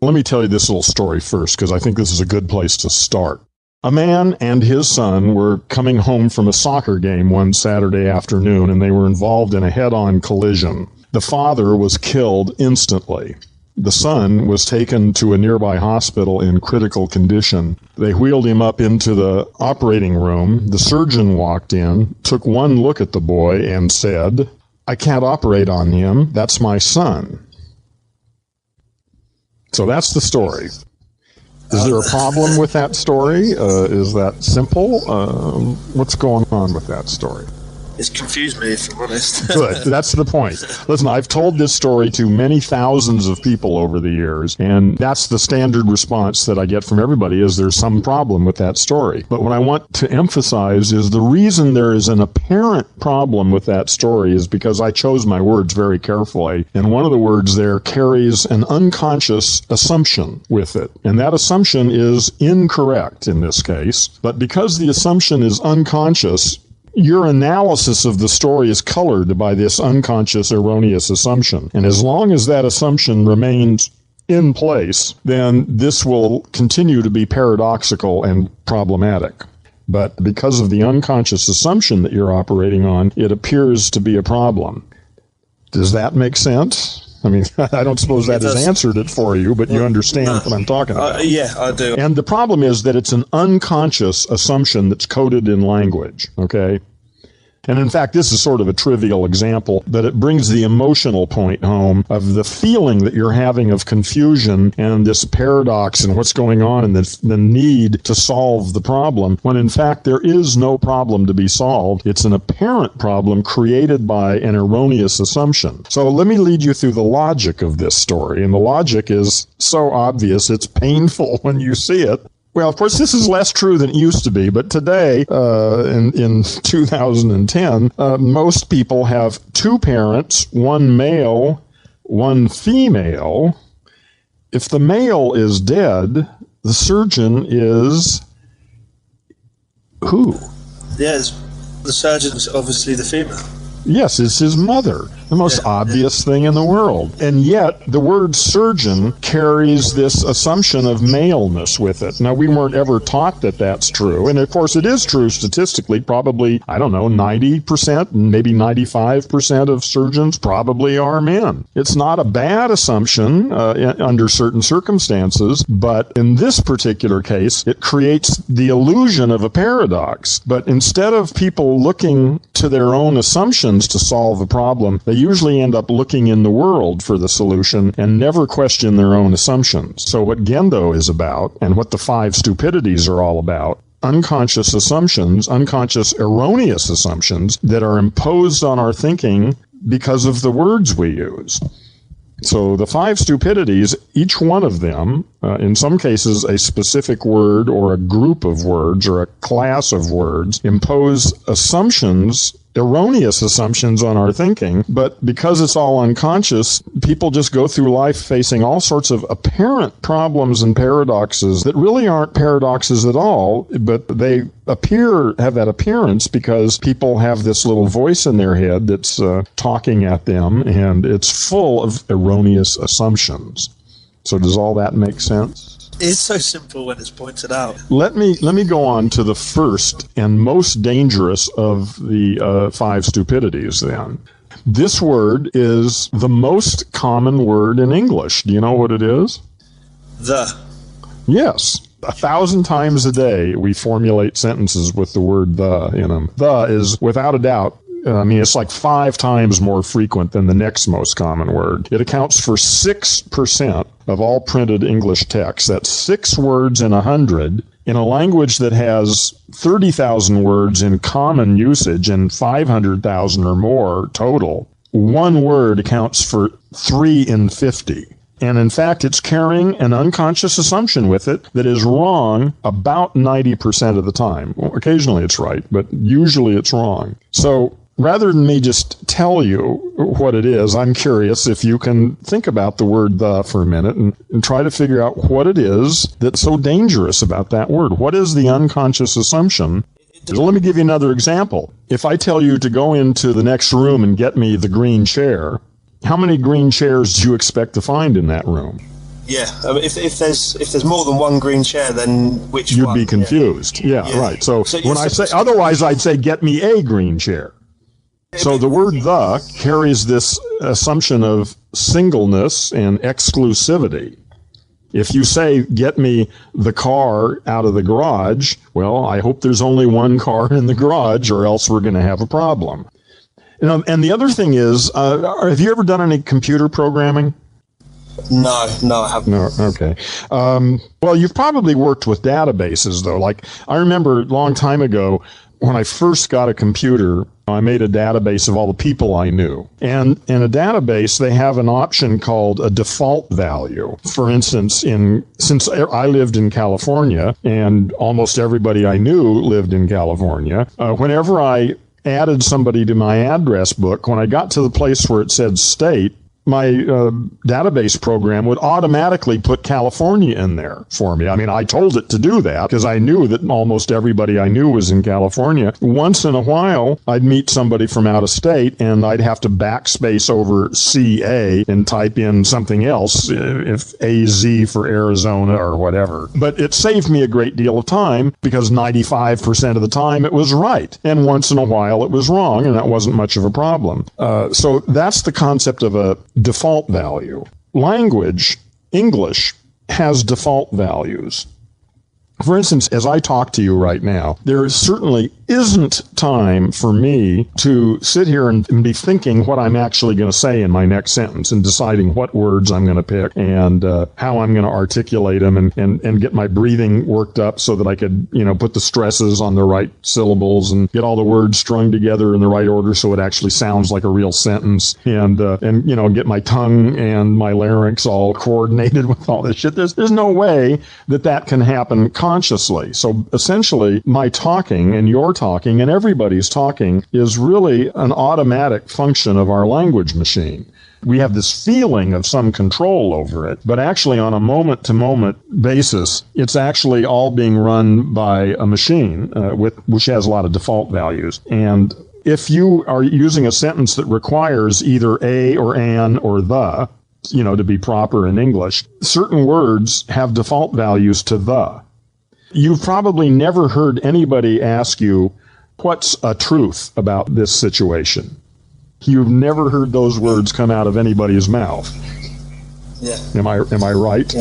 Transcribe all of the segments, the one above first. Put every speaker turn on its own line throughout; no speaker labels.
Let me tell you this little story first, because I think this is a good place to start. A man and his son were coming home from a soccer game one Saturday afternoon, and they were involved in a head-on collision. The father was killed instantly. The son was taken to a nearby hospital in critical condition. They wheeled him up into the operating room. The surgeon walked in, took one look at the boy, and said, "I can't operate on him. That's my son." So that's the story. Is there a problem with that story? Is that simple? What's going on with that story?
It's confused me, if I'm honest.
Good. That's the point. Listen, I've told this story to many thousands of people over the years, and that's the standard response that I get from everybody is there's some problem with that story. But what I want to emphasize is the reason there is an apparent problem with that story is because I chose my words very carefully, and one of the words there carries an unconscious assumption with it, and that assumption is incorrect in this case. But because the assumption is unconscious, your analysis of the story is colored by this unconscious, erroneous assumption. And as long as that assumption remains in place, then this will continue to be paradoxical and problematic. But because of the unconscious assumption that you're operating on, it appears to be a problem. Does that make sense? I mean, I don't suppose that has answered it for you, but you understand what I'm talking about.
Yeah, I do.
And the problem is that it's an unconscious assumption that's coded in language, okay? And in fact, this is sort of a trivial example, but it brings the emotional point home of the feeling that you're having of confusion and this paradox and what's going on and the need to solve the problem, when in fact there is no problem to be solved. It's an apparent problem created by an erroneous assumption. So let me lead you through the logic of this story. And the logic is so obvious, it's painful when you see it. Well, of course, this is less true than it used to be, but today, in 2010, most people have two parents, one male, one female. If the male is dead, the surgeon is who?
Yes, the surgeon is obviously the female.
Yes, it's his mother, the most obvious thing in the world. And yet, the word surgeon carries this assumption of maleness with it. Now, we weren't ever taught that that's true. And of course, it is true statistically. Probably, 90%, maybe 95% of surgeons probably are men. It's not a bad assumption under certain circumstances, but in this particular case, it creates the illusion of a paradox. But instead of people looking to their own assumptions to solve a problem, they usually end up looking in the world for the solution and never question their own assumptions. So what gendo is about, and what the 5 stupidities are all about, unconscious assumptions, unconscious erroneous assumptions that are imposed on our thinking because of the words we use. So the 5 stupidities, each one of them, in some cases a specific word or a group of words or a class of words, impose assumptions, erroneous assumptions on our thinking, but because it's all unconscious, people just go through life facing all sorts of apparent problems and paradoxes that really aren't paradoxes at all, but they have that appearance because people have this little voice in their head that's talking at them, and it's full of erroneous assumptions. So does all that make sense?
It's so simple when it's pointed out.
Let me go on to the first and most dangerous of the 5 stupidities then. This word is the most common word in English. Do you know what it is?
The.
Yes. 1,000 times a day we formulate sentences with the word the in them. The is, without a doubt, it's like 5 times more frequent than the next most common word. It accounts for 6% of all printed English text. That's 6 words in 100 in a language that has 30,000 words in common usage and 500,000 or more total. One word accounts for 3 in 50. And in fact, it's carrying an unconscious assumption with it that is wrong about 90% of the time. Well, occasionally it's right, but usually it's wrong. So rather than me just tell you what it is, I'm curious if you can think about the word the for a minute and try to figure out what it is that's so dangerous about that word. What is the unconscious assumption? So let me give you another example. If I tell you to go into the next room and get me the green chair, how many green chairs do you expect to find in that room?
Yeah, I mean, if there's more than one green chair, then which
You'd
one?
be confused. Yeah, right. So when I say, otherwise I'd say, get me a green chair. So the word the carries this assumption of singleness and exclusivity. If you say, get me the car out of the garage, well, I hope there's only one car in the garage, or else we're going to have a problem. And the other thing is, have you ever done any computer programming?
No, I haven't.
No, okay. Well, you've probably worked with databases, though. Like, I remember a long time ago, when I first got a computer, I made a database of all the people I knew. And in a database, they have an option called a default value. For instance, since I lived in California, and almost everybody I knew lived in California, whenever I added somebody to my address book, when I got to the place where it said state, my database program would automatically put California in there for me. I mean, I told it to do that because I knew that almost everybody I knew was in California. Once in a while, I'd meet somebody from out of state, and I'd have to backspace over CA and type in something else, if AZ for Arizona or whatever. But it saved me a great deal of time because 95% of the time it was right. And once in a while it was wrong, and that wasn't much of a problem. So that's the concept of a default value. Language, English, has default values. For instance, as I talk to you right now, there certainly isn't time for me to sit here and be thinking what I'm actually going to say in my next sentence and deciding what words I'm going to pick and how I'm going to articulate them and get my breathing worked up so that I could, put the stresses on the right syllables and get all the words strung together in the right order so it actually sounds like a real sentence and get my tongue and my larynx all coordinated with all this shit. There's no way that can happen consciously. So essentially, my talking and your talking and everybody's talking is really an automatic function of our language machine. We have this feeling of some control over it, but actually on a moment-to-moment basis, it's actually all being run by a machine which has a lot of default values. And if you are using a sentence that requires either a or an or the, to be proper in English, certain words have default values to the. You've probably never heard anybody ask you, what's a truth about this situation? You've never heard those words come out of anybody's mouth.
Yeah.
Am I right?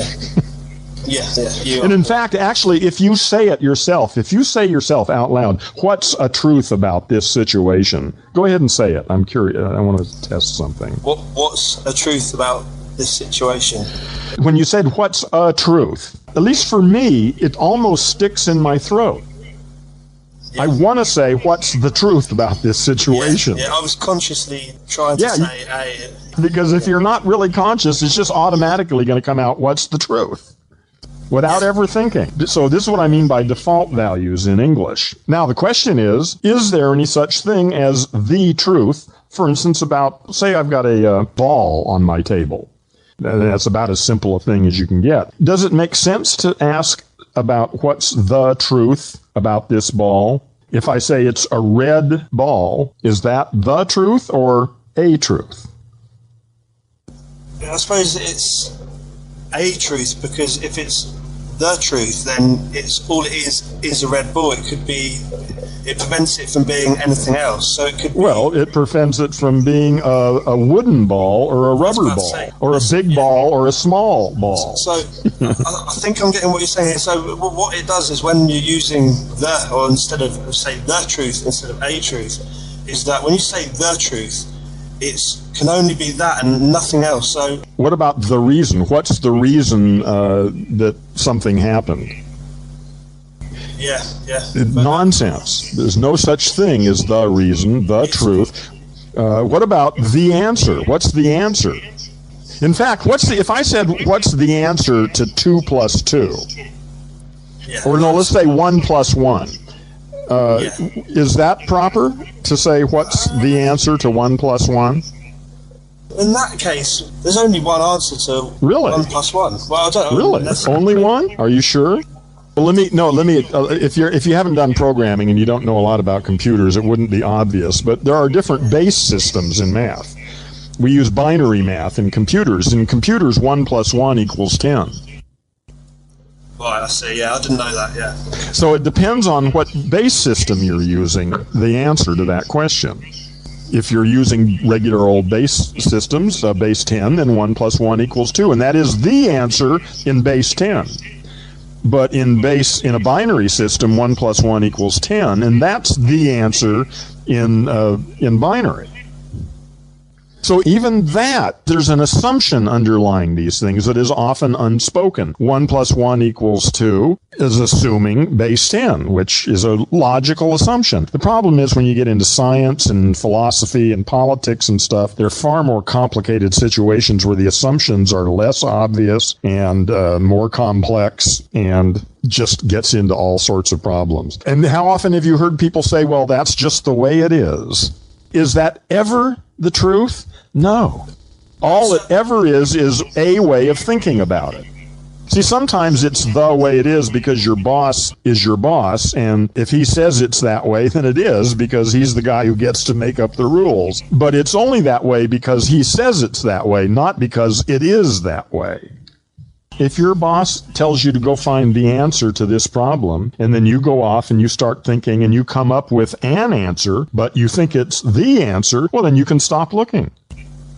Yeah. Yeah.
And in fact, actually, if you say it yourself, out loud, what's a truth about this situation? Go ahead and say it. I'm curious. I want to test something.
What's a truth about this situation?
When you said, what's a truth? At least for me, it almost sticks in my throat. I want to say, what's the truth about this situation?
Yeah, I was consciously trying to say
because if you're not really conscious, it's just automatically going to come out, what's the truth? Without ever thinking. So this is what I mean by default values in English. Now, the question is there any such thing as the truth? For instance, about, say I've got a ball on my table. That's about as simple a thing as you can get. Does it make sense to ask about what's the truth about this ball? If I say it's a red ball, is that the truth or a truth?
I suppose it's a truth, because if it's the truth, then all it is a red ball. It prevents it from being anything else. So it could be,
well, it prevents it from being a wooden ball or a rubber ball or a big ball or a small ball.
So I think I'm getting what you're saying here. So what it does is, when you're using the, or instead of say the truth instead of a truth, is that when you say the truth, it can only be that and nothing else. So
what about the reason? What's the reason that something happened?
Yeah.
Nonsense. There's no such thing as the reason, the truth. What about the answer? What's the answer? In fact, if I said, what's the answer to 2 plus 2?
Yeah.
Or no, let's say 1 plus 1. Is that proper to say what's the answer to 1 plus 1?
In that case, there's only one answer to 1 plus 1. Well, I don't know.
Really? Only one? Are you sure? Well, let me. If you haven't done programming and you don't know a lot about computers, it wouldn't be obvious. But there are different base systems in math. We use binary math in computers. In computers, 1 + 1 = 10.
Right, I see. Yeah, I didn't know that. Yeah.
So it depends on what base system you're using, the answer to that question. If you're using regular old base systems, base 10, then 1 + 1 = 2, and that is the answer in base 10. But in a binary system, 1 + 1 = 10, and that's the answer in binary. So even that, there's an assumption underlying these things that is often unspoken. 1 + 1 = 2 is assuming base 10, which is a logical assumption. The problem is when you get into science and philosophy and politics and stuff, they're far more complicated situations where the assumptions are less obvious and more complex and just gets into all sorts of problems. And how often have you heard people say, well, that's just the way it is? Is that ever the truth? No. All it ever is a way of thinking about it. See, sometimes it's the way it is because your boss is your boss, and if he says it's that way, then it is because he's the guy who gets to make up the rules. But it's only that way because he says it's that way, not because it is that way. If your boss tells you to go find the answer to this problem, and then you go off and you start thinking and you come up with an answer, but you think it's the answer, well, then you can stop looking.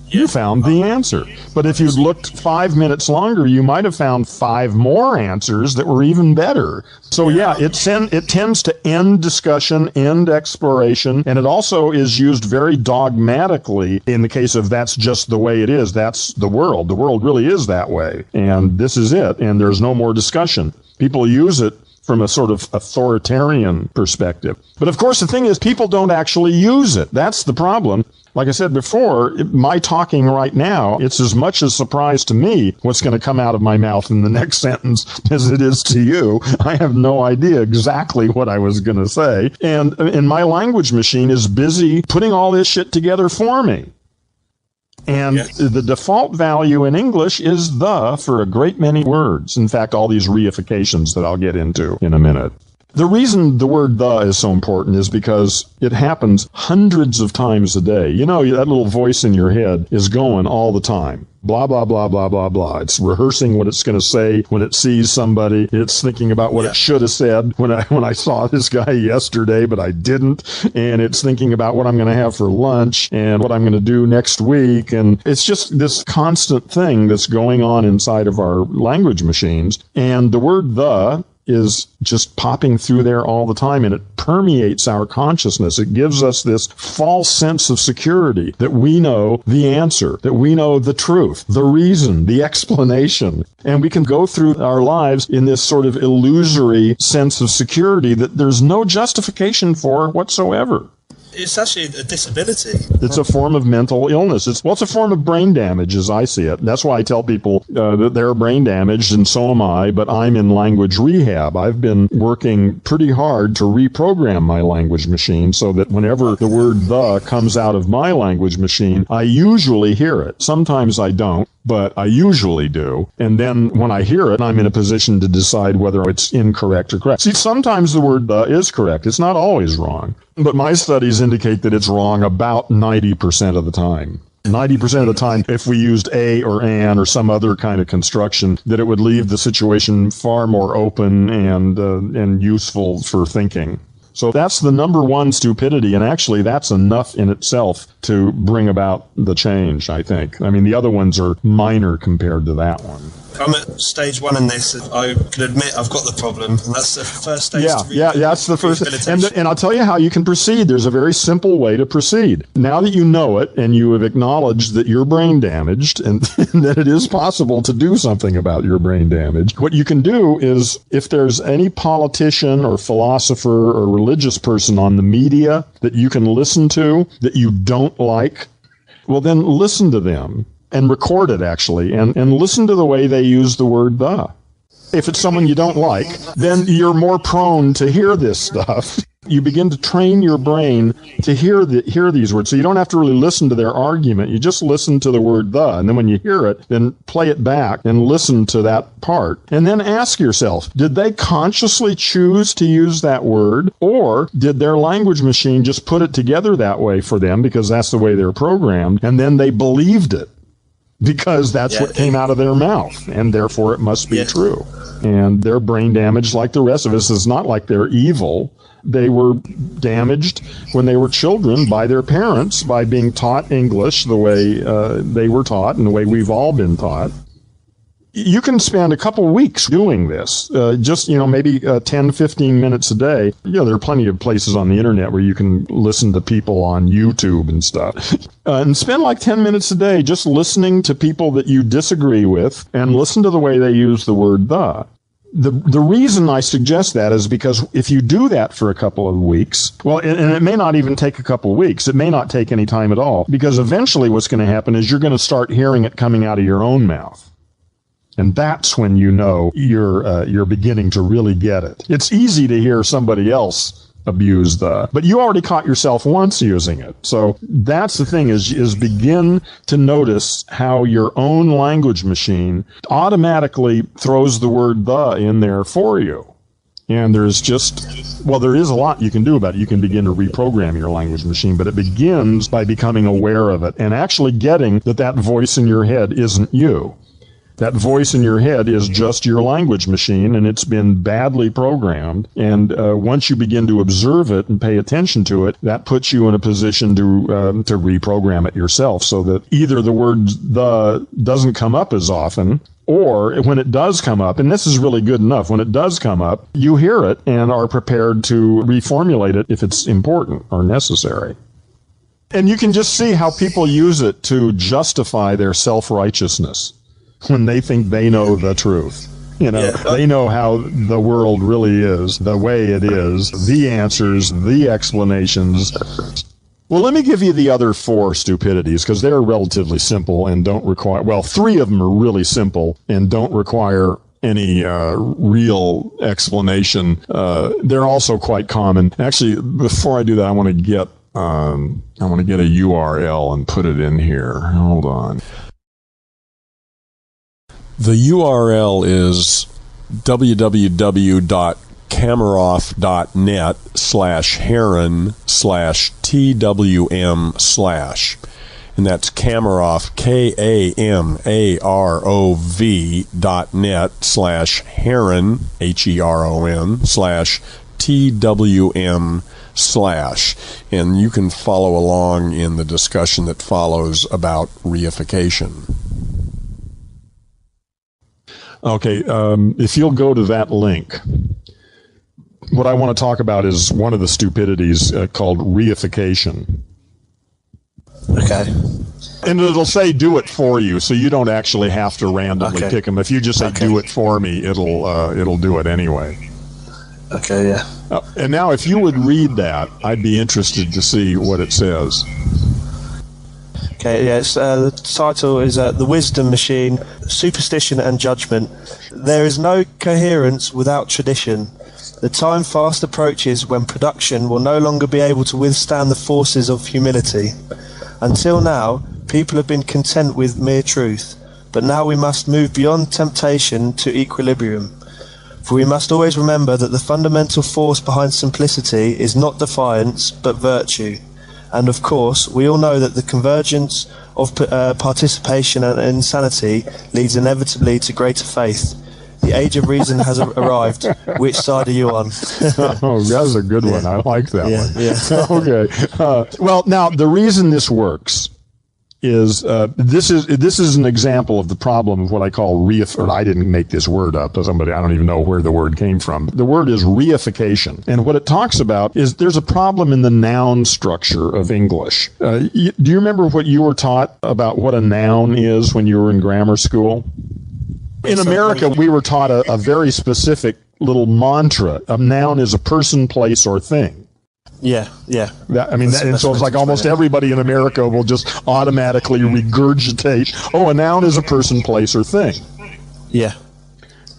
You found the answer. But if you'd looked 5 minutes longer, you might have found 5 more answers that were even better. So yeah, it tends to end discussion, end exploration, and it also is used very dogmatically in the case of that's just the way it is. That's the world. The world really is that way. And this is it. And there's no more discussion. People use it from a sort of authoritarian perspective. But of course, the thing is, people don't actually use it. That's the problem. Like I said before, my talking right now, it's as much a surprise to me what's going to come out of my mouth in the next sentence as it is to you. I have no idea exactly what I was going to say. And my language machine is busy putting all this shit together for me. And the default value in English is the for a great many words. In fact, all these reifications that I'll get into in a minute. The reason the word the is so important is because it happens hundreds of times a day. You know, that little voice in your head is going all the time. Blah, blah, blah, blah, blah, blah. It's rehearsing what it's going to say when it sees somebody. It's thinking about what it should have said when I saw this guy yesterday, but I didn't. And it's thinking about what I'm going to have for lunch and what I'm going to do next week. And it's just this constant thing that's going on inside of our language machines. And the word the is just popping through there all the time, and it permeates our consciousness. It gives us this false sense of security that we know the answer, that we know the truth, the reason, the explanation. And we can go through our lives in this sort of illusory sense of security that there's no justification for whatsoever.
It's actually a disability.
It's a form of mental illness. It's a form of brain damage as I see it. That's why I tell people that they're brain damaged, and so am I, but I'm in language rehab. I've been working pretty hard to reprogram my language machine so that whenever the word the comes out of my language machine, I usually hear it. Sometimes I don't, but I usually do. And then when I hear it, I'm in a position to decide whether it's incorrect or correct. See, sometimes the word the is correct. It's not always wrong. But my studies indicate that it's wrong about 90% of the time. 90% of the time, if we used a or an or some other kind of construction, that it would leave the situation far more open and useful for thinking. So that's the number one stupidity, and actually that's enough in itself to bring about the change, I think. I mean, the other ones are minor compared to that one.
I'm at stage 1 in this. I can admit I've got the problem, and that's the first stage.
Yeah, that's the first. And I'll tell you how you can proceed. There's a very simple way to proceed. Now that you know it, and you have acknowledged that you're brain damaged, and that it is possible to do something about your brain damage, what you can do is, if there's any politician or philosopher or religious person on the media that you can listen to that you don't like, well, then listen to them. And record it, actually, and listen to the way they use the word the. If it's someone you don't like, then you're more prone to hear this stuff. You begin to train your brain to hear these words. So you don't have to really listen to their argument. You just listen to the word the. And then when you hear it, then play it back and listen to that part. And then ask yourself, did they consciously choose to use that word? Or did their language machine just put it together that way for them because that's the way they're programmed? And then they believed it because that's what came out of their mouth. And therefore it must be true. And they're brain damaged like the rest of us. It's not like they're evil. They were damaged when they were children by their parents, by being taught English the way they were taught and the way we've all been taught. You can spend a couple weeks doing this, just, maybe 10, 15 minutes a day. There are plenty of places on the internet where you can listen to people on YouTube and stuff. And spend like 10 minutes a day just listening to people that you disagree with and listen to the way they use the word the. The reason I suggest that is because if you do that for a couple of weeks, well, and it may not even take a couple of weeks, it may not take any time at all, because eventually what's going to happen is you're going to start hearing it coming out of your own mouth. And that's when you know you're beginning to really get it. It's easy to hear somebody else abuse the, but you already caught yourself once using it. So that's the thing is begin to notice how your own language machine automatically throws the word the in there for you. And there is a lot you can do about it. You can begin to reprogram your language machine, but it begins by becoming aware of it and actually getting that voice in your head isn't you. That voice in your head is just your language machine, and it's been badly programmed. And once you begin to observe it and pay attention to it, that puts you in a position to reprogram it yourself, so that either the word the doesn't come up as often, or when it does come up, and this is really good enough, when it does come up, you hear it and are prepared to reformulate it if it's important or necessary. And you can just see how people use it to justify their self-righteousness. When they think they know the truth. They know how the world really is, the way it is, the answers, the explanations. Well, let me give you the other 4 stupidities, because they're relatively simple and don't require, well, 3 of them are really simple and don't require any real explanation. They're also quite common. Actually, before I do that, I want to get a URL and put it in here. Hold on. The URL is www.kamarov.net/heron/TWM/. And that's Kamarov, KAMAROV.net/heron, HERON/TWM/. And you can follow along in the discussion that follows about reification. Okay, if you'll go to that link, what I want to talk about is one of the stupidities called reification.
Okay.
And it'll say do it for you, so you don't actually have to randomly pick them. If you just say do it for me, it'll do it anyway.
Okay, yeah.
And now if you would read that, I'd be interested to see what it says.
Okay, yes, the title is The Wisdom Machine, Superstition and Judgment. There is no coherence without tradition. The time fast approaches when production will no longer be able to withstand the forces of humility. Until now, people have been content with mere truth, but now we must move beyond temptation to equilibrium. For we must always remember that the fundamental force behind simplicity is not defiance, but virtue. And of course, we all know that the convergence of participation and insanity leads inevitably to greater faith. The age of reason has arrived. Which side are you on?
Oh, that's a good one. I like that one.
Yeah.
Okay. Well, now, the reason this works is this is an example of the problem of what I call I didn't make this word up. I don't even know where the word came from. The word is reification. And what it talks about is there's a problem in the noun structure of English. Do you remember what you were taught about what a noun is when you were in grammar school? In America, we were taught a very specific little mantra. A noun is a person, place, or thing.
Yeah.
And so it's like almost everybody in America will just automatically regurgitate, a noun is a person, place, or thing.
Yeah.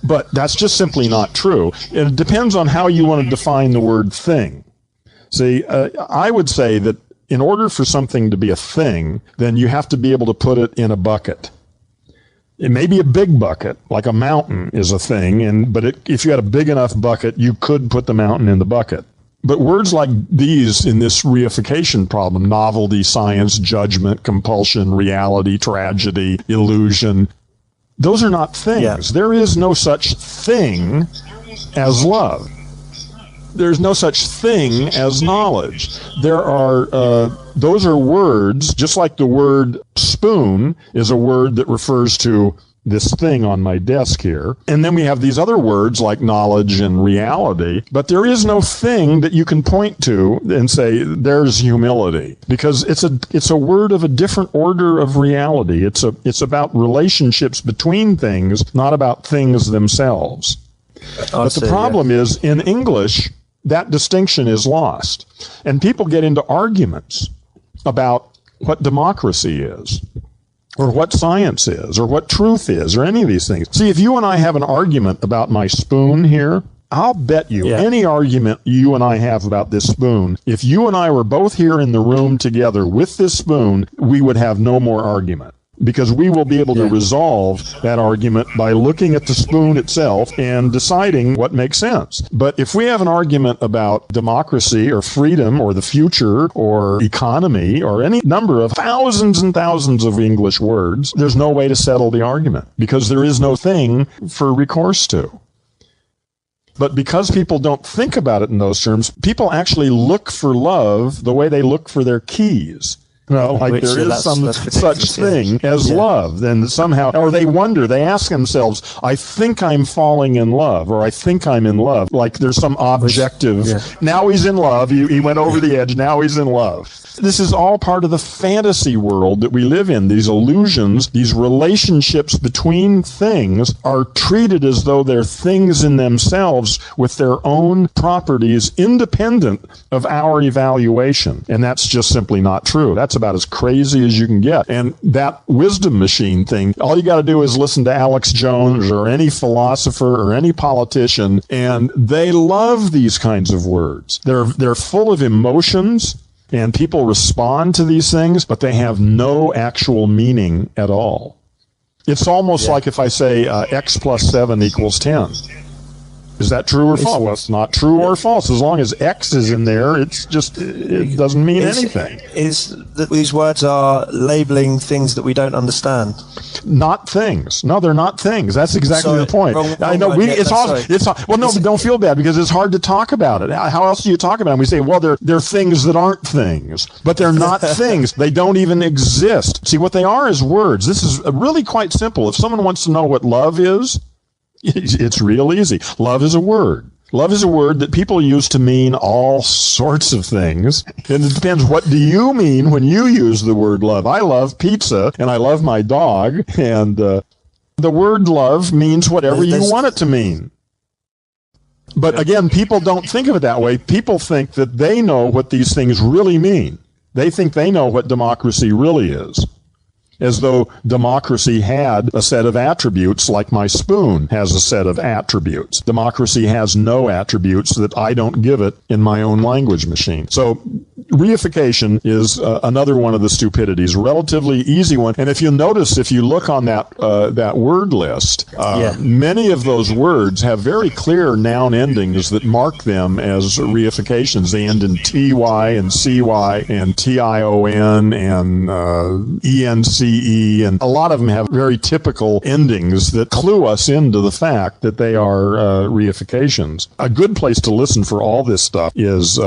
But that's just simply not true. It depends on how you want to define the word thing. See, I would say that in order for something to be a thing, then you have to be able to put it in a bucket. It may be a big bucket, like a mountain is a thing, but if you had a big enough bucket, you could put the mountain in the bucket. But words like these in this reification problem, novelty, science, judgment, compulsion, reality, tragedy, illusion, those are not things. Yeah. There is no such thing as love. There's no such thing as knowledge. There are, those are words, just like the word spoon is a word that refers to this thing on my desk here. And then we have these other words like knowledge and reality, but there is no thing that you can point to and say, there's humility, because it's a word of a different order of reality. It's about relationships between things, not about things themselves. But the problem is, in English, that distinction is lost. And people get into arguments about what democracy is, or what science is, or what truth is, or any of these things. See, if you and I have an argument about my spoon here, I'll bet you any argument you and I have about this spoon, if you and I were both here in the room together with this spoon, we would have no more argument. Because we will be able to resolve that argument by looking at the spoon itself and deciding what makes sense. But if we have an argument about democracy or freedom or the future or economy or any number of thousands and thousands of English words, there's no way to settle the argument because there is no thing for recourse to. But because people don't think about it in those terms, people actually look for love the way they look for their keys. Like there is some such thing as love. Then somehow, or they wonder, they ask themselves, I think I'm falling in love, or I think I'm in love. Like there's some objective, now he's in love, he went over the edge, now he's in love. This is all part of the fantasy world that we live in. These illusions, these relationships between things are treated as though they're things in themselves with their own properties independent of our evaluation. And that's just simply not true. That's about as crazy as you can get. And that wisdom machine thing, all you got to do is listen to Alex Jones or any philosopher or any politician, and they love these kinds of words. They're full of emotions, and people respond to these things, but they have no actual meaning at all. It's almost like if I say x plus 7 equals 10. Is that true or false? Well, it's not true or false. As long as X is in there, it doesn't mean anything.
Is that these words are labeling things that we don't understand?
Not things. No, they're not things. That's exactly the point. I know. Well, no, but don't feel bad because it's hard to talk about it. How else do you talk about it? And we say, well, they're things that aren't things, but they're not things. They don't even exist. See, what they are is words. This is really quite simple. If someone wants to know what love is, it's real easy. Love is a word. Love is a word that people use to mean all sorts of things. And it depends, what do you mean when you use the word love? I love pizza, and I love my dog, and the word love means whatever you want it to mean. But again, people don't think of it that way. People think that they know what these things really mean. They think they know what democracy really is. As though democracy had a set of attributes like my spoon has a set of attributes. Democracy has no attributes that I don't give it in my own language machine. So reification is another one of the stupidities, relatively easy one. And if you notice, if you look on that word list, many of those words have very clear noun endings that mark them as reifications. They end in ty and cy and tion and enc. And a lot of them have very typical endings that clue us into the fact that they are reifications. A good place to listen for all this stuff is,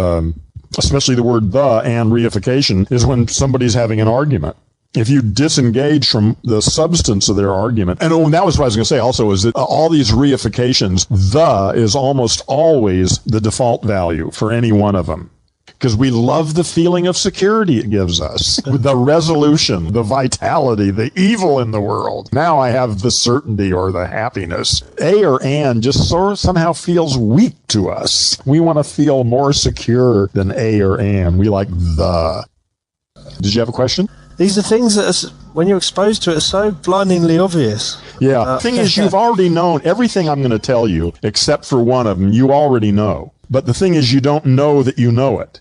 especially the word the and reification, is when somebody's having an argument. If you disengage from the substance of their argument, and that was what I was going to say also, is that all these reifications, the is almost always the default value for any one of them. Because we love the feeling of security it gives us, the resolution, the vitality, the evil in the world. Now I have the certainty or the happiness. A or an just somehow feels weak to us. We want to feel more secure than a or an. We like the. Did you have a question?
These are things that, when you're exposed to it, are so blindingly obvious.
Yeah. The thing is, you've already known everything I'm going to tell you, except for one of them, you already know. But the thing is, you don't know that you know it.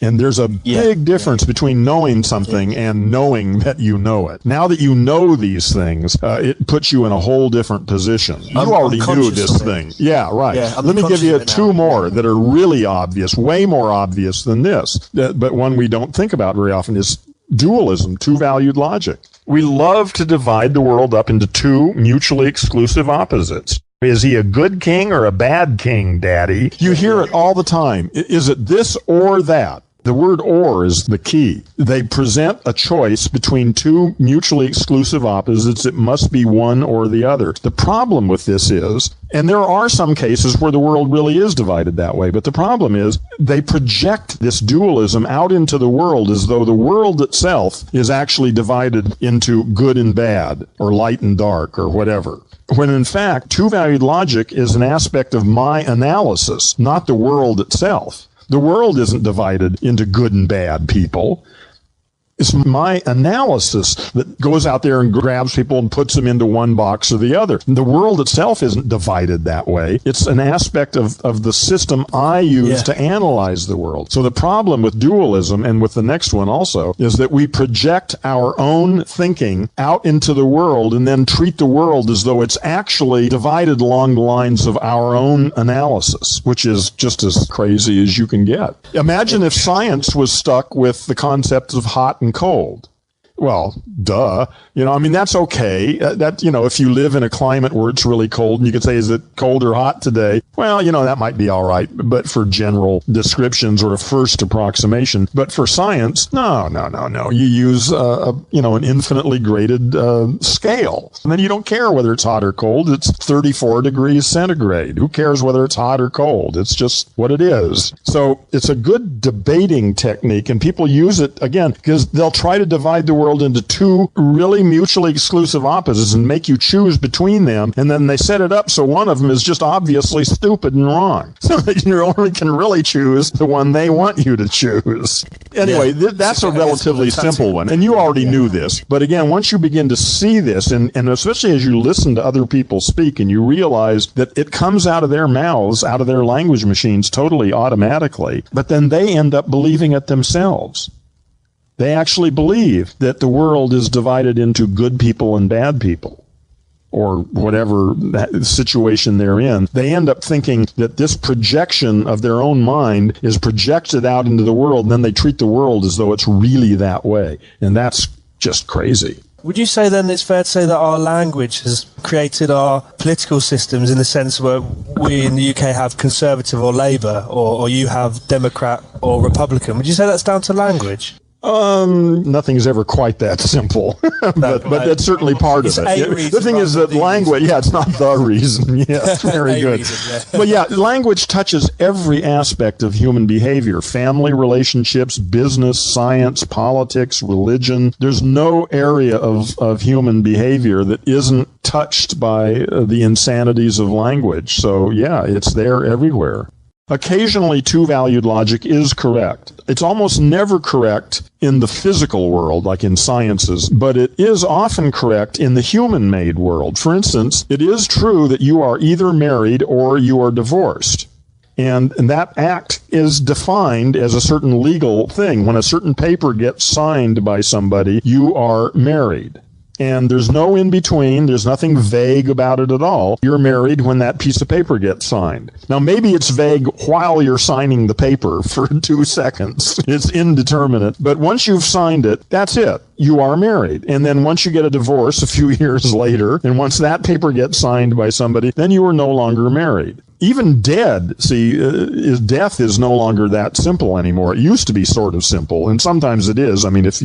And there's a big difference between knowing something and knowing that you know it. Now that you know these things, it puts you in a whole different position. You already knew this thing. Yeah, right. Yeah, let me give you two more that are really obvious, way more obvious than this, but one we don't think about very often is dualism, two-valued logic. We love to divide the world up into two mutually exclusive opposites. Is he a good king or a bad king, Daddy? You hear it all the time. Is it this or that? The word or is the key. They present a choice between two mutually exclusive opposites. It must be one or the other. The problem with this is, and there are some cases where the world really is divided that way, but the problem is they project this dualism out into the world as though the world itself is actually divided into good and bad, or light and dark, or whatever. When in fact, two-valued logic is an aspect of my analysis, not the world itself. The world isn't divided into good and bad people. It's my analysis that goes out there and grabs people and puts them into one box or the other. The world itself isn't divided that way. It's an aspect of the system I use to analyze the world. So the problem with dualism, and with the next one also, is that we project our own thinking out into the world and then treat the world as though it's actually divided along the lines of our own analysis, which is just as crazy as you can get. Imagine if science was stuck with the concepts of hot and cold. Well, duh. That's okay. If you live in a climate where it's really cold, and you could say, is it cold or hot today? Well, that might be all right, but for general descriptions or a first approximation. But for science, no. You use, an infinitely graded scale. And then you don't care whether it's hot or cold. It's 34 degrees centigrade. Who cares whether it's hot or cold? It's just what it is. So it's a good debating technique, and people use it, again, because they'll try to divide the world into two really mutually exclusive opposites and make you choose between them, and then they set it up so one of them is just obviously stupid and wrong, so that you only can really choose the one they want you to choose. Anyway, that's a relatively simple one, and you already knew this, but again, once you begin to see this, and especially as you listen to other people speak and you realize that it comes out of their mouths, out of their language machines totally automatically, but then they end up believing it themselves. They actually believe that the world is divided into good people and bad people, or whatever situation they're in. They end up thinking that this projection of their own mind is projected out into the world, and then they treat the world as though it's really that way. And that's just crazy.
Would you say then it's fair to say that our language has created our political systems in the sense where we in the UK have Conservative or Labour, or you have Democrat or Republican? Would you say that's down to language?
Nothing's ever quite that simple, but that's certainly part of it. The thing is that language, it's not the reason. Yeah, very good. Reason, But language touches every aspect of human behavior: family relationships, business, science, politics, religion. There's no area of human behavior that isn't touched by the insanities of language. So it's there everywhere. Occasionally, two-valued logic is correct. It's almost never correct in the physical world, like in sciences, but it is often correct in the human-made world. For instance, it is true that you are either married or you are divorced. And that act is defined as a certain legal thing. When a certain paper gets signed by somebody, you are married. And there's no in-between. There's nothing vague about it at all. You're married when that piece of paper gets signed. Now, maybe it's vague while you're signing the paper for 2 seconds. It's indeterminate. But once you've signed it, that's it. You are married. And then once you get a divorce a few years later, and once that paper gets signed by somebody, then you are no longer married. Even dead, death is no longer that simple anymore. It used to be sort of simple, and sometimes it is. I mean, if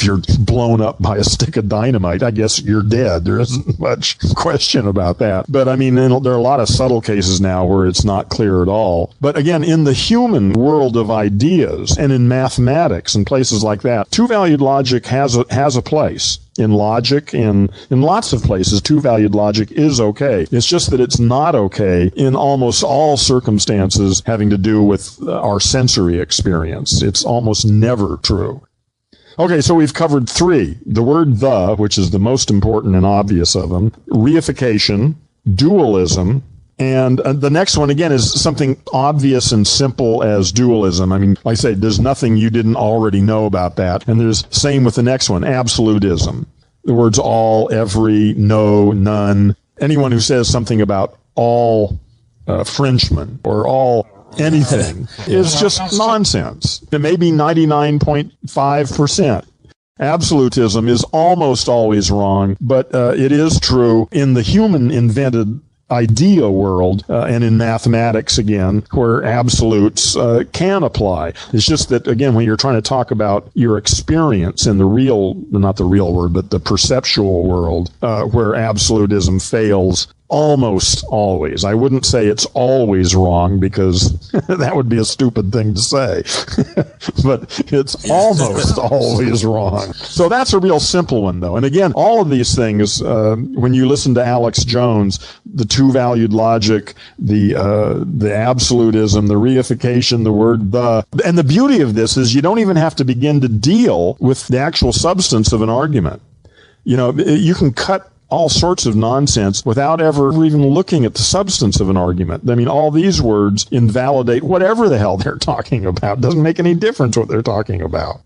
you're blown up by a stick of dynamite, I guess you're dead. There isn't much question about that. But I mean, there are a lot of subtle cases now where it's not clear at all. But again, in the human world of ideas and in mathematics and places like that, two-valued logic has a place. In logic, in lots of places, two-valued logic is okay. It's just that it's not okay in almost all circumstances having to do with our sensory experience. It's almost never true. Okay, so we've covered 3. The word the, which is the most important and obvious of them, reification, dualism, And the next one, again, is something obvious and simple as dualism. I mean, like I say, there's nothing you didn't already know about that. And there's same with the next one, absolutism. The words all, every, no, none. Anyone who says something about all Frenchmen or all anything is just nonsense. It may be 99.5%. Absolutism is almost always wrong, but it is true in the human-invented idea world and in mathematics, again, where absolutes can apply. It's just that, again, when you're trying to talk about your experience in the real, not the real world, but the perceptual world, where absolutism fails almost always. I wouldn't say it's always wrong, because that would be a stupid thing to say. But it's almost always wrong. So that's a real simple one, though. And again, all of these things, when you listen to Alex Jones, the two-valued logic, the absolutism, the reification, the word the, and the beauty of this is you don't even have to begin to deal with the actual substance of an argument. You know, you can cut all sorts of nonsense without ever even looking at the substance of an argument. I mean, all these words invalidate whatever the hell they're talking about. It doesn't make any difference what they're talking about.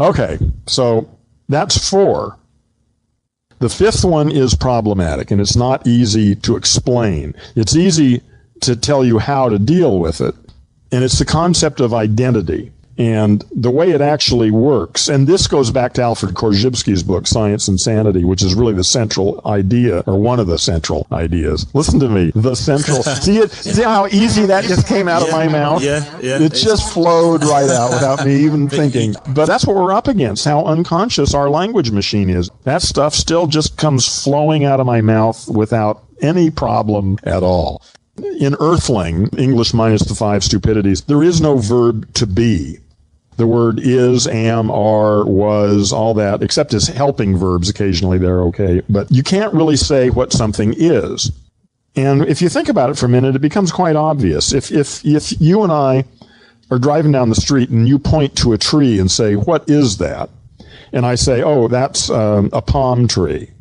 Okay, so that's 4. The 5th one is problematic, and it's not easy to explain. It's easy to tell you how to deal with it, and it's the concept of identity. And the way it actually works, and this goes back to Alfred Korzybski's book, Science and Sanity, which is really the central idea, or one of the central ideas. Listen to me, the central. See how easy that just came out of my mouth?
Yeah.
It just flowed right out without me even thinking. But that's what we're up against, how unconscious our language machine is. That stuff still just comes flowing out of my mouth without any problem at all. In Earthling, English minus the 5 stupidities, there is no verb to be. The word is, am, are, was, all that, except as helping verbs. Occasionally they're okay. But you can't really say what something is. And if you think about it for a minute, it becomes quite obvious. If you and I are driving down the street and you point to a tree and say, what is that? And I say, oh, that's a palm tree.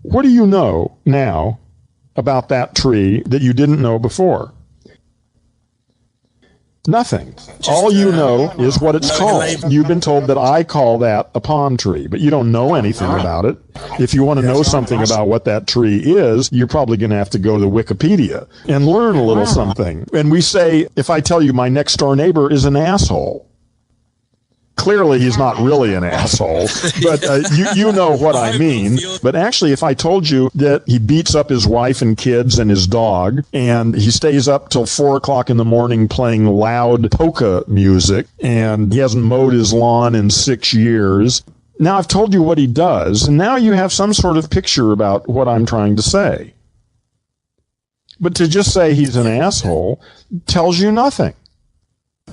What do you know now about that tree that you didn't know before? Nothing. All you know is what it's called. You've been told that I call that a palm tree, but you don't know anything about it. If you want to know something about what that tree is, you're probably going to have to go to Wikipedia and learn a little something. And we say, if I tell you my next door neighbor is an asshole, clearly he's not really an asshole, but you know what I mean. But actually, if I told you that he beats up his wife and kids and his dog, and he stays up till 4 o'clock in the morning playing loud polka music, and he hasn't mowed his lawn in 6 years, now I've told you what he does, and now you have some sort of picture about what I'm trying to say. But to just say he's an asshole tells you nothing.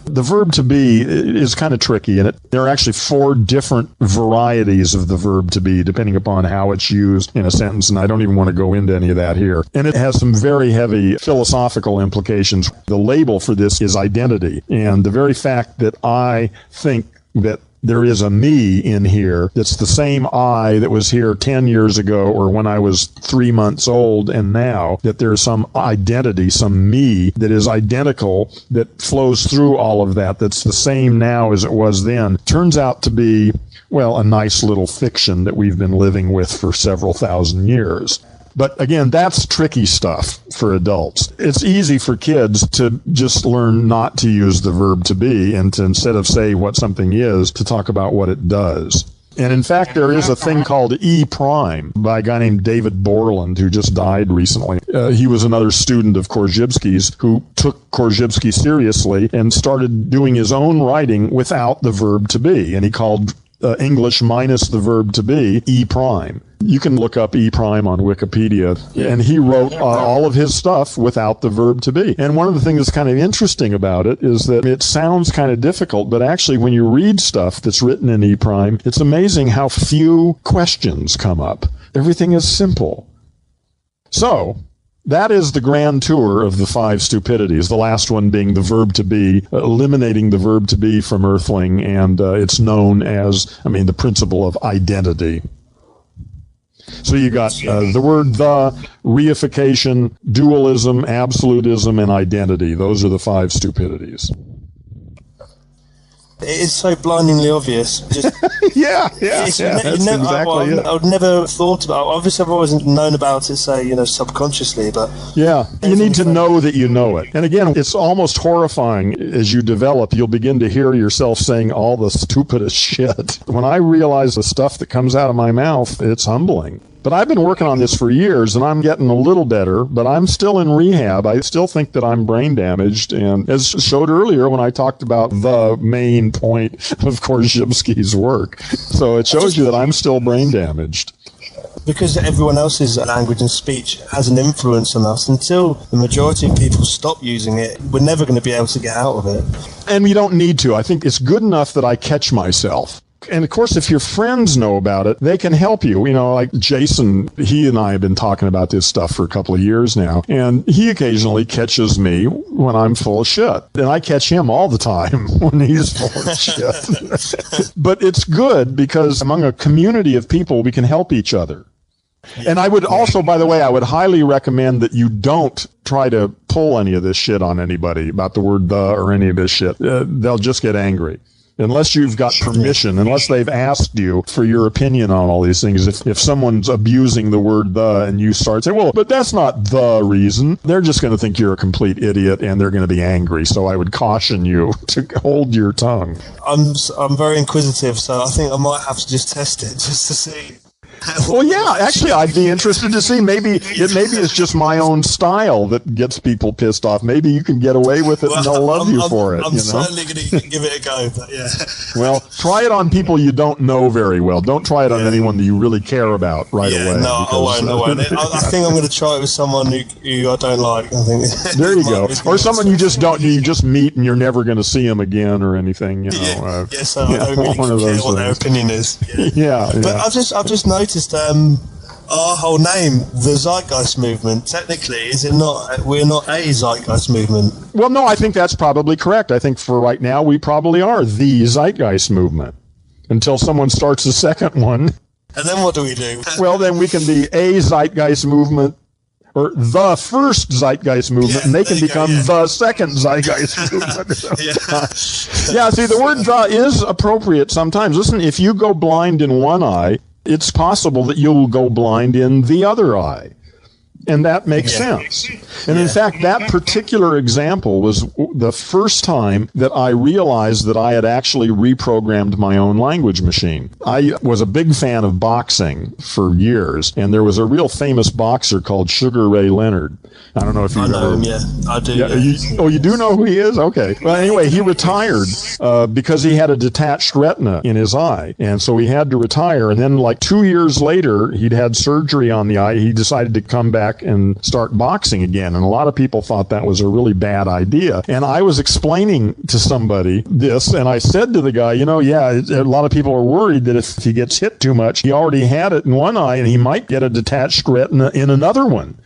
The verb to be is kind of tricky, and there are actually 4 different varieties of the verb to be, depending upon how it's used in a sentence, and I don't even want to go into any of that here. And it has some very heavy philosophical implications. The label for this is identity, and the very fact that I think that there is a me in here that's the same I that was here 10 years ago or when I was 3 months old, and now that there's some identity, some me that is identical, that flows through all of that, that's the same now as it was then, turns out to be, well, a nice little fiction that we've been living with for several thousand years. But again, that's tricky stuff for adults. It's easy for kids to just learn not to use the verb to be, and to, instead of say what something is, to talk about what it does. And in fact, there is a thing called E prime by a guy named David Borland, who just died recently. He was another student of Korzybski's who took Korzybski seriously and started doing his own writing without the verb to be. And he called English minus the verb to be E prime. You can look up E prime on Wikipedia, and he wrote all of his stuff without the verb to be. And one of the things that's kind of interesting about it is that it sounds kind of difficult, but actually when you read stuff that's written in E prime, it's amazing how few questions come up. Everything is simple. So that is the grand tour of the 5 stupidities, the last one being the verb to be, eliminating the verb to be from Earthling, and it's known as, the principle of identity. So you got the word the, reification, dualism, absolutism, and identity. Those are the 5 stupidities.
It is so blindingly obvious. Just,
yeah, that's exactly it.
I would never have thought about. Obviously, I've always known about it, say, subconsciously, but
yeah, you need to know that you know it. And again, it's almost horrifying as you develop. You'll begin to hear yourself saying all the stupidest shit. When I realize the stuff that comes out of my mouth, it's humbling. But I've been working on this for years, and I'm getting a little better, but I'm still in rehab. I still think that I'm brain damaged, and as showed earlier when I talked about the main point of Korzybski's work. So it shows you that I'm still brain damaged.
Because everyone else's language and speech has an influence on us, until the majority of people stop using it, we're never going to be able to get out of it.
And we don't need to. I think it's good enough that I catch myself. And of course, if your friends know about it, they can help you. Like Jason, he and I have been talking about this stuff for a couple of years now. And he occasionally catches me when I'm full of shit. And I catch him all the time when he's full of shit. But it's good because among a community of people, we can help each other. And I would also, by the way, I would highly recommend that you don't try to pull any of this shit on anybody about the word the or any of this shit. They'll just get angry. Unless you've got permission, unless they've asked you for your opinion on all these things. If someone's abusing the word the and you start saying, well, but that's not the reason, they're just going to think you're a complete idiot and they're going to be angry. So I would caution you to hold your tongue.
I'm very inquisitive, so I think I might have to just test it just to see.
Well, yeah, actually, I'd be interested to see. Maybe it's just my own style that gets people pissed off. Maybe you can get away with it and they'll love you for it.
I'm certainly going to give it a go, but yeah.
Well, try it on people you don't know very well. Don't try it on anyone that you really care about right away.
No, I won't. I think I'm going to try it with someone who I don't like. I think.
There you go. Or someone you just meet and you're never going to see them again or anything.
I don't really care what their opinion is.
Yeah.
But I've just noticed our whole name, the Zeitgeist Movement, technically, is it not? We're not a Zeitgeist Movement.
Well, no, I think that's probably correct. I think for right now, we probably are the Zeitgeist Movement until someone starts a second one.
And then what do we do?
Well, then we can be a Zeitgeist Movement or the first Zeitgeist Movement, and they can become the second Zeitgeist Movement. Yeah, see, the word the is appropriate sometimes. Listen, if you go blind in one eye, it's possible that you'll go blind in the other eye. And that makes sense. And in fact, that particular example was the first time that I realized that I had actually reprogrammed my own language machine. I was a big fan of boxing for years, and there was a real famous boxer called Sugar Ray Leonard. I don't know if you know
him. Yeah, I do.
Yeah. You do know who he is? Okay. Well, anyway, he retired because he had a detached retina in his eye, and so he had to retire. And then, like 2 years later, he'd had surgery on the eye. He decided to come back and start boxing again. And a lot of people thought that was a really bad idea. And I was explaining to somebody this, and I said to the guy, a lot of people are worried that if he gets hit too much, he already had it in one eye and he might get a detached retina in another one.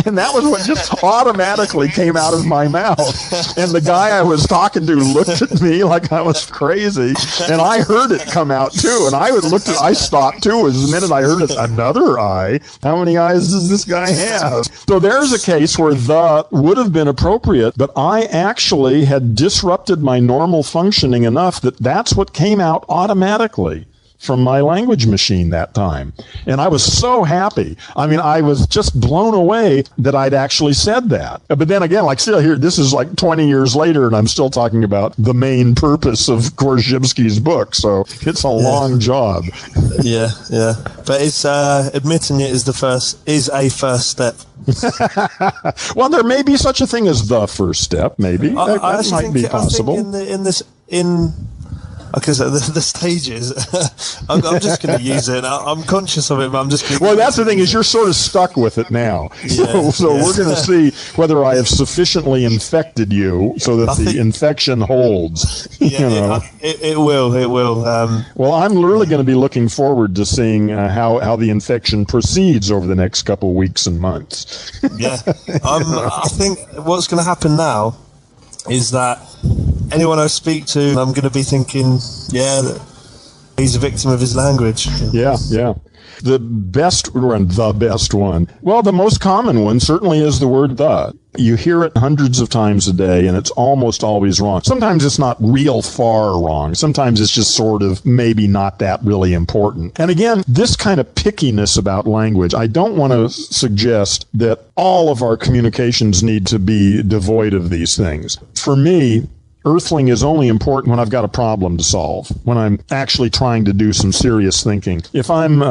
And that was what just automatically came out of my mouth. And the guy I was talking to looked at me like I was crazy, and I heard it come out too. And I stopped too. As the minute I heard it, another eye. How many eyes does this guy have? So there's a case where the would have been appropriate, but I actually had disrupted my normal functioning enough that that's what came out automatically from my language machine that time. And I was so happy. I mean, I was just blown away that I'd actually said that. But then again, like still here, this is like 20 years later, and I'm still talking about the main purpose of Korzybski's book. So it's a long job.
Yeah. But it's admitting it is a first step.
Well, there may be such a thing as the first step. Maybe that might be possible.
Okay, so the stages, I'm just going to use it. I'm conscious of it, but I'm just going to...
Well, that's the thing, is you're sort of stuck with it now. So we're going to see whether I have sufficiently infected you so that the infection holds.
It will.
Well, I'm really going to be looking forward to seeing how the infection proceeds over the next couple of weeks and months.
I think what's going to happen now is that anyone I speak to, I'm going to be thinking, that he's a victim of his language.
Yeah. The best one. Well, the most common one certainly is the word the. You hear it hundreds of times a day, and it's almost always wrong. Sometimes it's not real far wrong. Sometimes it's just sort of maybe not that really important. And again, this kind of pickiness about language, I don't want to suggest that all of our communications need to be devoid of these things. For me, earthling is only important when I've got a problem to solve, when I'm actually trying to do some serious thinking. If I'm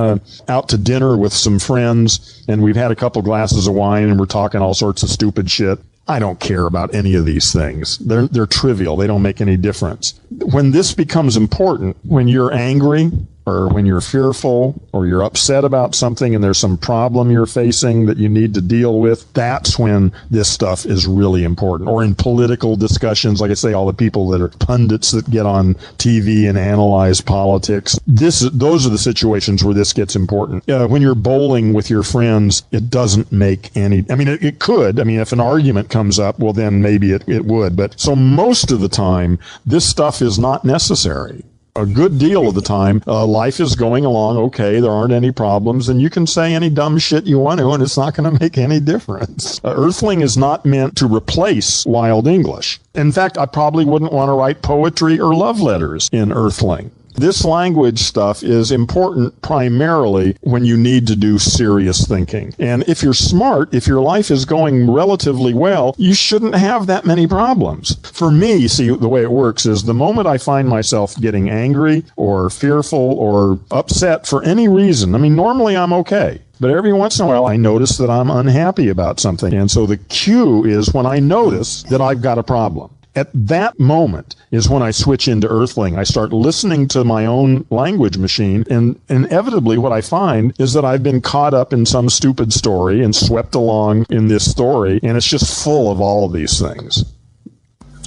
out to dinner with some friends and we've had a couple glasses of wine and we're talking all sorts of stupid shit, I don't care about any of these things. They're trivial. They don't make any difference. When this becomes important, when you're angry or when you're fearful or you're upset about something and there's some problem you're facing that you need to deal with, that's when this stuff is really important. Or in political discussions, like I say, all the people that are pundits that get on TV and analyze politics, those are the situations where this gets important. When you're bowling with your friends, it doesn't make any, it could. If an argument comes up, well, then maybe it would. But so most of the time, this stuff is not necessary. A good deal of the time, life is going along okay, there aren't any problems, and you can say any dumb shit you want to, and it's not going to make any difference. Earthling is not meant to replace Wild English. In fact, I probably wouldn't want to write poetry or love letters in Earthling. This language stuff is important primarily when you need to do serious thinking. And if you're smart, if your life is going relatively well, you shouldn't have that many problems. For me, see, the way it works is the moment I find myself getting angry or fearful or upset for any reason, normally I'm okay. But every once in a while, I notice that I'm unhappy about something. And so the cue is when I notice that I've got a problem. At that moment is when I switch into Earthling. I start listening to my own language machine, and inevitably what I find is that I've been caught up in some stupid story and swept along in this story, and it's just full of all of these things.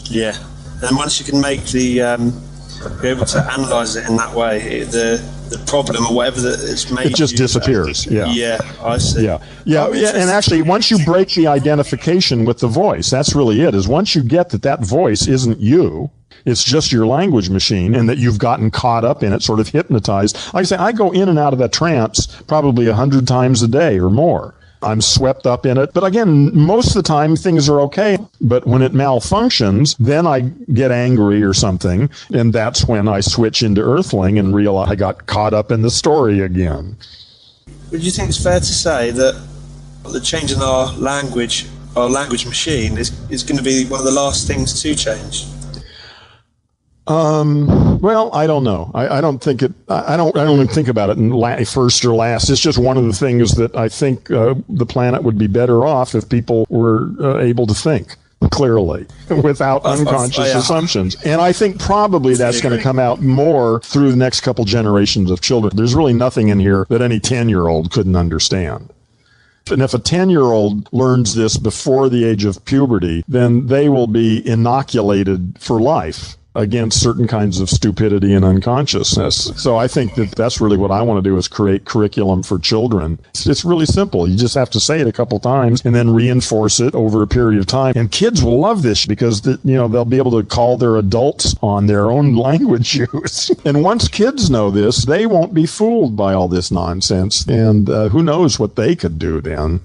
Yeah, and once you can make be able to analyze it in that way, the problem or whatever that it's made,
it just disappears.
Yeah, I see.
Yeah, and actually, once you break the identification with the voice, that's really it. Is once you get that voice isn't you, it's just your language machine, and that you've gotten caught up in it, sort of hypnotized. Like I say, I go in and out of that trance probably 100 times a day or more. I'm swept up in it. But again, most of the time things are okay. But when it malfunctions, then I get angry or something. And that's when I switch into Earthling and realize I got caught up in the story again.
Would you think it's fair to say that the change in our language machine is going to be one of the last things to change?
Well, I don't know. I don't think it. I don't even think about it in first or last. It's just one of the things that I think the planet would be better off if people were able to think clearly without unconscious assumptions. And I think probably that's going to come out more through the next couple generations of children. There's really nothing in here that any 10-year-old couldn't understand. And if a 10-year-old learns this before the age of puberty, then they will be inoculated for life against certain kinds of stupidity and unconsciousness. So I think that that's really what I want to do, is create curriculum for children. It's really simple. You just have to say it a couple times and then reinforce it over a period of time. And kids will love this because they'll be able to call their adults on their own language use. And once kids know this, they won't be fooled by all this nonsense. And who knows what they could do then.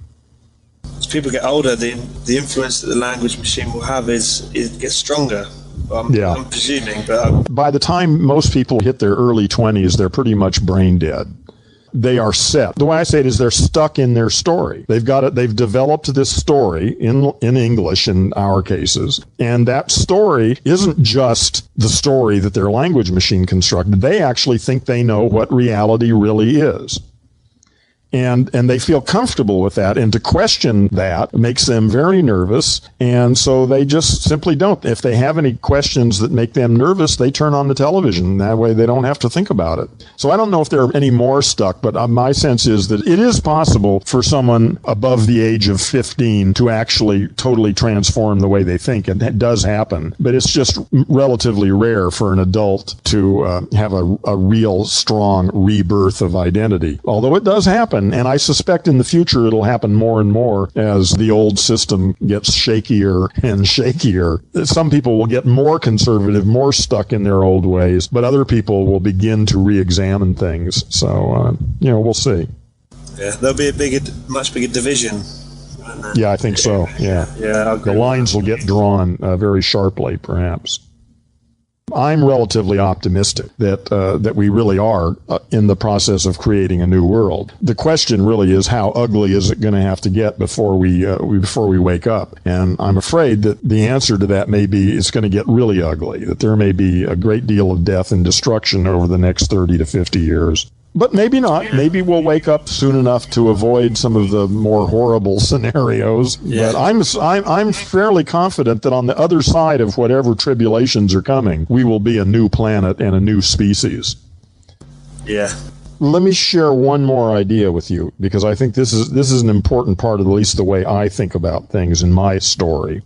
As people get older, the influence that the language machine will have gets stronger. I'm presuming, but
by the time most people hit their early 20s, they're pretty much brain dead. They are set. The way I say it is they're stuck in their story. They've got it. They've developed this story in English in our cases, and that story isn't just the story that their language machine constructed. They actually think they know what reality really is. And they feel comfortable with that, and to question that makes them very nervous, and so they just simply don't. If they have any questions that make them nervous, they turn on the television. That way they don't have to think about it. So I don't know if there are any more stuck, but my sense is that it is possible for someone above the age of 15 to actually totally transform the way they think, and it does happen. But it's just relatively rare for an adult to have a real strong rebirth of identity, although it does happen. happen, and I suspect in the future it'll happen more and more as the old system gets shakier and shakier. Some people will get more conservative, more stuck in their old ways, but other people will begin to re-examine things. So, we'll see.
Yeah, there'll be a much bigger division.
Yeah, I think so. Yeah. The lines will get drawn very sharply, perhaps. I'm relatively optimistic that we really are in the process of creating a new world. The question really is, how ugly is it going to have to get before we wake up? And I'm afraid that the answer to that may be it's going to get really ugly, that there may be a great deal of death and destruction over the next 30 to 50 years. But maybe not. Maybe we'll wake up soon enough to avoid some of the more horrible scenarios. Yeah. But I'm fairly confident that on the other side of whatever tribulations are coming, we will be a new planet and a new species.
Yeah.
Let me share one more idea with you, because I think this is an important part of at least the way I think about things in my story.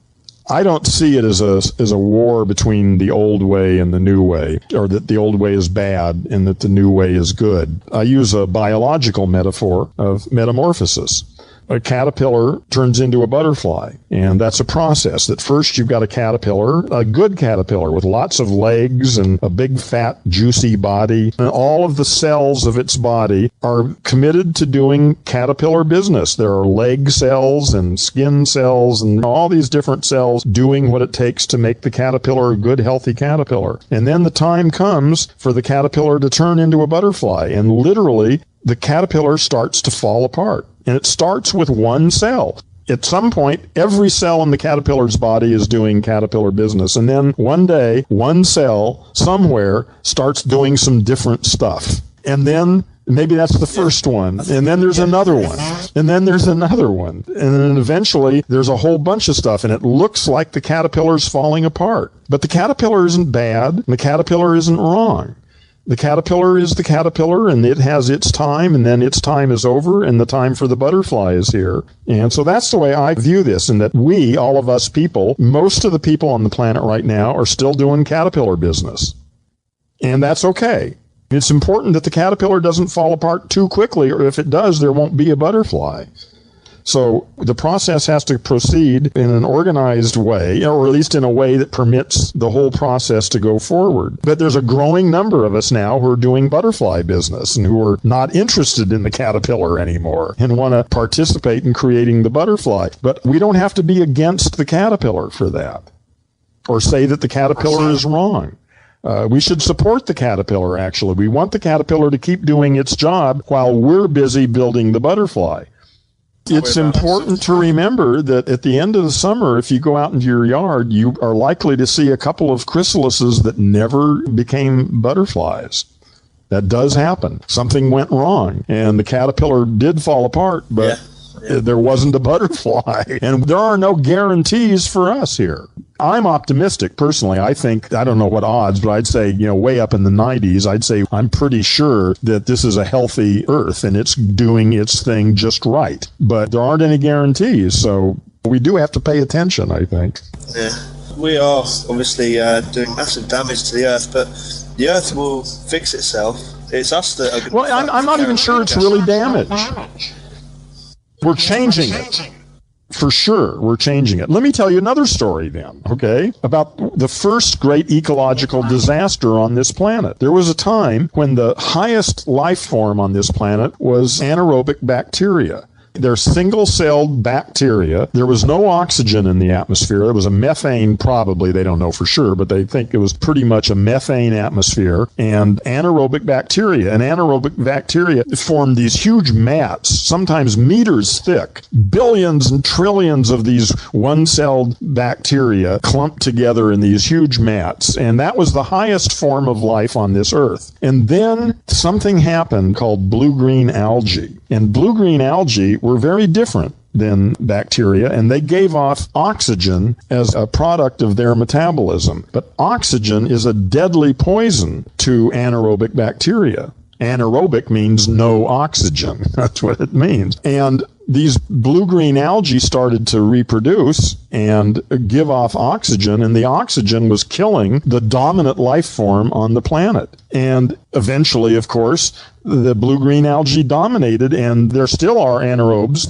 I don't see it as a war between the old way and the new way, or that the old way is bad and that the new way is good. I use a biological metaphor of metamorphosis. A caterpillar turns into a butterfly, and that's a process. That first you've got a caterpillar, a good caterpillar with lots of legs and a big, fat, juicy body, and all of the cells of its body are committed to doing caterpillar business. There are leg cells and skin cells and all these different cells doing what it takes to make the caterpillar a good, healthy caterpillar. And then the time comes for the caterpillar to turn into a butterfly, and literally the caterpillar starts to fall apart. And it starts with one cell. At some point, every cell in the caterpillar's body is doing caterpillar business. And then one day, one cell somewhere starts doing some different stuff. And then maybe that's the first one. And then there's another one. And then there's another one. And then eventually there's a whole bunch of stuff. And it looks like the caterpillar's falling apart. But the caterpillar isn't bad. And the caterpillar isn't wrong. The caterpillar is the caterpillar, and it has its time, and then its time is over, and the time for the butterfly is here. And so that's the way I view this, and that we, all of us people, most of the people on the planet right now are still doing caterpillar business. And that's okay. It's important that the caterpillar doesn't fall apart too quickly, or if it does, there won't be a butterfly. So the process has to proceed in an organized way, or at least in a way that permits the whole process to go forward. But there's a growing number of us now who are doing butterfly business and who are not interested in the caterpillar anymore and want to participate in creating the butterfly. But we don't have to be against the caterpillar for that, or say that the caterpillar is wrong. We should support the caterpillar, actually. We want the caterpillar to keep doing its job while we're busy building the butterfly. It's important to remember that at the end of the summer, if you go out into your yard, you are likely to see a couple of chrysalises that never became butterflies. That does happen. Something went wrong, and the caterpillar did fall apart, but there wasn't a butterfly. And there are no guarantees for us here. I'm optimistic, personally. I think, I don't know what odds, but I'd say, way up in the 90s, I'd say I'm pretty sure that this is a healthy Earth and it's doing its thing just right. But there aren't any guarantees, so we do have to pay attention, I think.
Yeah. We are obviously doing massive damage to the Earth, but the Earth will fix itself. It's us that are going to...
Well, I'm not even sure it's really damaged. We're changing it. For sure, we're changing it. Let me tell you another story then, okay, about the first great ecological disaster on this planet. There was a time when the highest life form on this planet was anaerobic bacteria. They're single-celled bacteria. There was no oxygen in the atmosphere. There was a methane, probably. They don't know for sure, but they think it was pretty much a methane atmosphere and anaerobic bacteria. And anaerobic bacteria formed these huge mats, sometimes meters thick. Billions and trillions of these one-celled bacteria clumped together in these huge mats. And that was the highest form of life on this Earth. And then something happened called blue-green algae. And blue-green algae were very different than bacteria, and they gave off oxygen as a product of their metabolism. But oxygen is a deadly poison to anaerobic bacteria. Anaerobic means no oxygen. That's what it means. And these blue-green algae started to reproduce and give off oxygen, and the oxygen was killing the dominant life form on the planet. And eventually, of course, the blue-green algae dominated, and there still are anaerobes.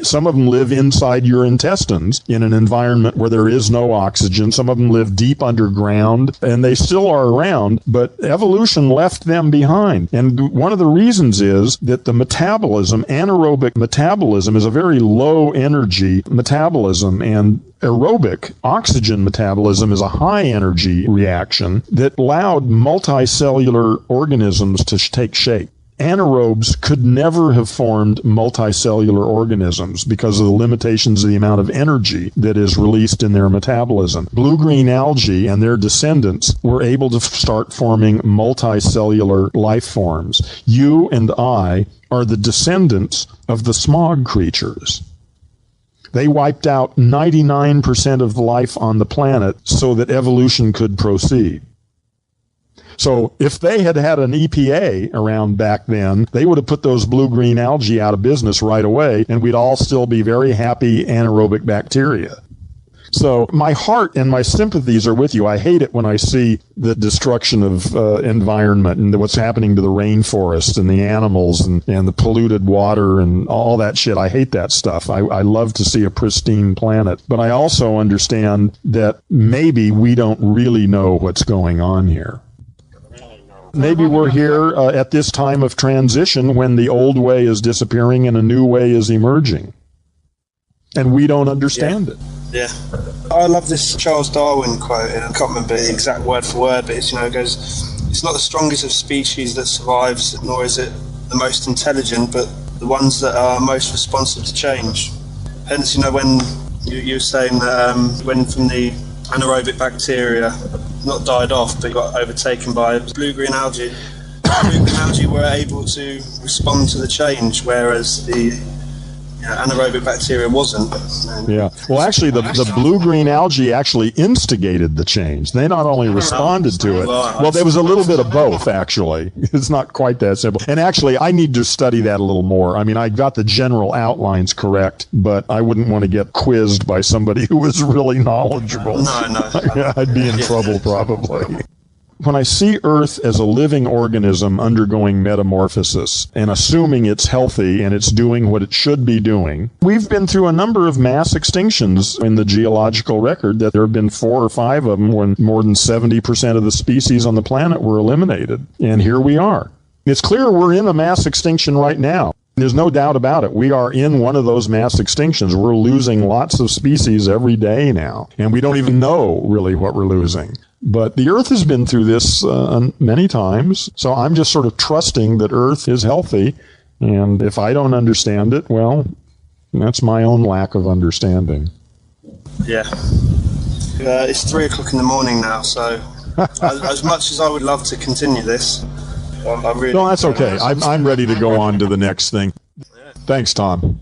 Some of them live inside your intestines in an environment where there is no oxygen. Some of them live deep underground, and they still are around, but evolution left them behind. And one of the reasons is that the metabolism, anaerobic metabolism, is a very low energy metabolism, and aerobic oxygen metabolism is a high energy reaction that allowed multicellular organisms to take shape. Anaerobes could never have formed multicellular organisms because of the limitations of the amount of energy that is released in their metabolism. Blue-green algae and their descendants were able to start forming multicellular life forms. You and I are the descendants of the smog creatures. They wiped out 99% of the life on the planet so that evolution could proceed. So if they had had an EPA around back then, they would have put those blue-green algae out of business right away, and we'd all still be very happy anaerobic bacteria. So my heart and my sympathies are with you. I hate it when I see the destruction of environment and what's happening to the rainforest and the animals and the polluted water and all that shit. I hate that stuff. I love to see a pristine planet. But I also understand that maybe we don't really know what's going on here. Maybe we're here at this time of transition when the old way is disappearing and a new way is emerging. And we don't understand it.
Yeah. I love this Charles Darwin quote, and I can't remember the exact word for word, but it's, it goes, it's not the strongest of species that survives, nor is it the most intelligent, but the ones that are most responsive to change. Hence, when you were saying that when from the anaerobic bacteria not died off, but got overtaken by blue-green algae, blue-green algae were able to respond to the change, whereas the anaerobic bacteria wasn't.
Yeah. Well, actually, the blue-green algae actually instigated the change. They not only responded to it. Well, there was a little bit of both, actually. It's not quite that simple. And actually, I need to study that a little more. I mean, I got the general outlines correct, but I wouldn't want to get quizzed by somebody who was really knowledgeable.
No.
I'd be in trouble, probably. When I see Earth as a living organism undergoing metamorphosis and assuming it's healthy and it's doing what it should be doing, we've been through a number of mass extinctions in the geological record that there have been 4 or 5 of them when more than 70% of the species on the planet were eliminated. And here we are. It's clear we're in a mass extinction right now. There's no doubt about it. We are in one of those mass extinctions. We're losing lots of species every day now, and we don't even know really what we're losing. But the Earth has been through this many times, so I'm just sort of trusting that Earth is healthy, and if I don't understand it, well, that's my own lack of understanding.
Yeah. It's 3 o'clock in the morning now, so as much as I would love to continue this, I really...
No, that's okay. I'm ready to go on to the next thing. Thanks, Tom.